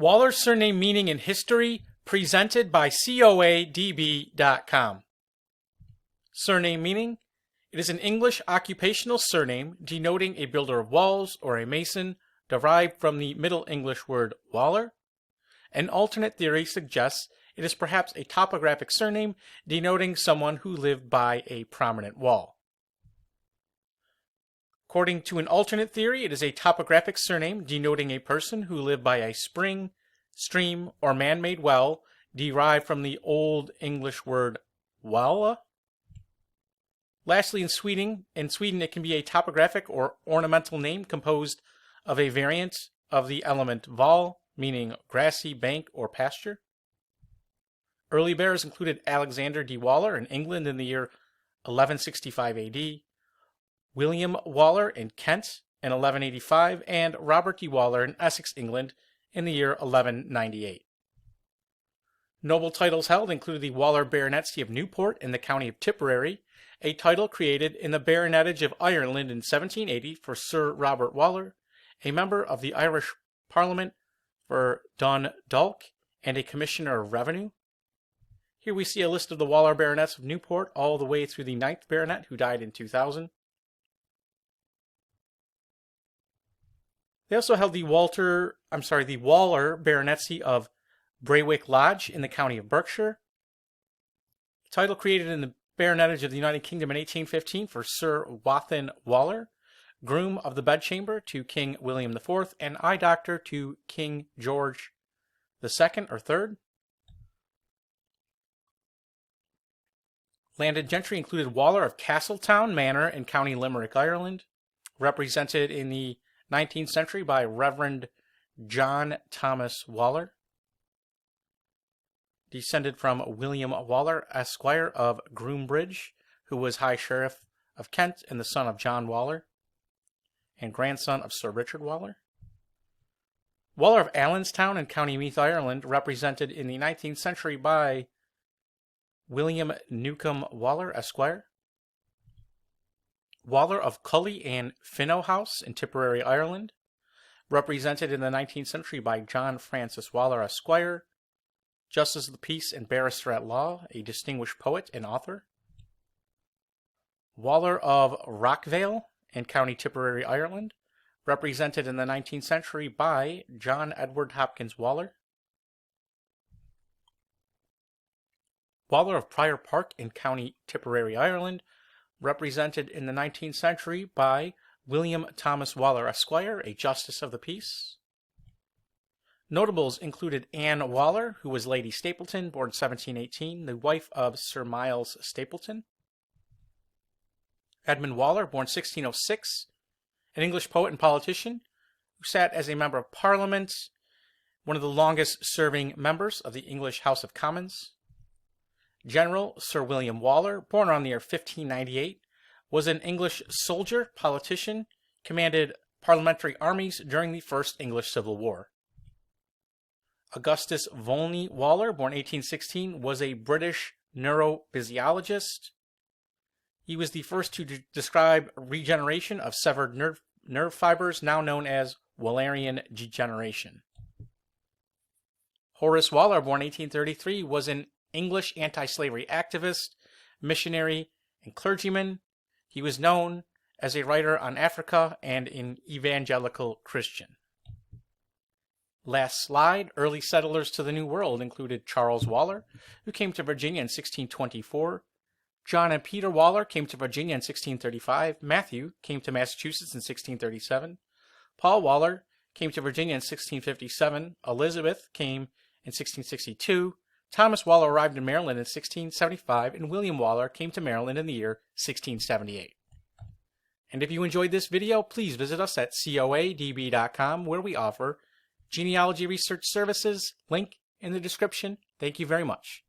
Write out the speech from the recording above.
Waller's surname meaning in history, presented by coadb.com. Surname meaning: it is an English occupational surname denoting a builder of walls or a mason, derived from the Middle English word waler. An alternate theory suggests it is perhaps a topographic surname denoting someone who lived by a prominent wall. According to an alternate theory, it is a topographic surname denoting a person who lived by a spring, stream, or man-made well, derived from the Old English word wælle. Lastly, in Sweden it can be a topographic or ornamental name composed of a variant of the element vall, meaning grassy bank or pasture. Early bearers included Alexander de Walur in England in the year 1165 AD, William Waller in Kent in 1185, and Robert de Walur in Essex, England in the year 1198. Noble titles held included the Walur Baronetcy of Newport in the county of Tipperary, a title created in the Baronetage of Ireland in 1780 for Sir Robert Walur, a member of the Irish Parliament for Dundalk, and a Commissioner of Revenue. Here we see a list of the Walur Baronets of Newport all the way through the 9th Baronet, who died in 2000. They also held the Walur Baronetcy of Braywick Lodge in the county of Berkshire. Title created in the Baronetage of the United Kingdom in 1815 for Sir Wathin Walur, groom of the bedchamber to King William IV, and eye doctor to King George II or III. Landed gentry included Walur of Castletown Manor in County Limerick, Ireland, represented in the 19th century by Reverend John Thomas Walur, descended from William Waller, Esquire of Groombridge, who was High Sheriff of Kent and the son of John Walur, and grandson of Sir Richard Walur. Walur of Allenstown in County Meath, Ireland, represented in the 19th century by William Newcomb Walur, Esquire. Walur of Cully and Finnow House in Tipperary, Ireland, represented in the 19th century by John Francis Walur, Esquire, Justice of the Peace and Barrister at Law, a distinguished poet and author. Walur of Rockvale in County Tipperary, Ireland, represented in the 19th century by John Edward Hopkins Walur. Walur of Prior Park in County Tipperary, Ireland, represented in the 19th century by William Thomas Walur, Esquire, a Justice of the Peace. Notables included Anne Walur, who was Lady Stapleton, born 1718, the wife of Sir Miles Stapleton. Edmund Walur, born 1606, an English poet and politician who sat as a member of Parliament, one of the longest-serving members of the English House of Commons. General Sir William Walur, born around the year 1598, was an English soldier, politician, commanded parliamentary armies during the First English Civil War. Augustus Volney Walur, born 1816, was a British neurophysiologist. He was the first to describe regeneration of severed nerve fibers, now known as Walarian degeneration. Horace Walur, born 1833, was an English anti-slavery activist, missionary, and clergyman. He was known as a writer on Africa and an evangelical Christian. Last slide, early settlers to the New World included Charles Walur, who came to Virginia in 1624. John and Peter Walur came to Virginia in 1635. Matthew came to Massachusetts in 1637. Paul Walur came to Virginia in 1657. Elizabeth came in 1662. Thomas Walur arrived in Maryland in 1675, and William Walur came to Maryland in the year 1678. And if you enjoyed this video, please visit us at coadb.com, where we offer genealogy research services. Link in the description. Thank you very much.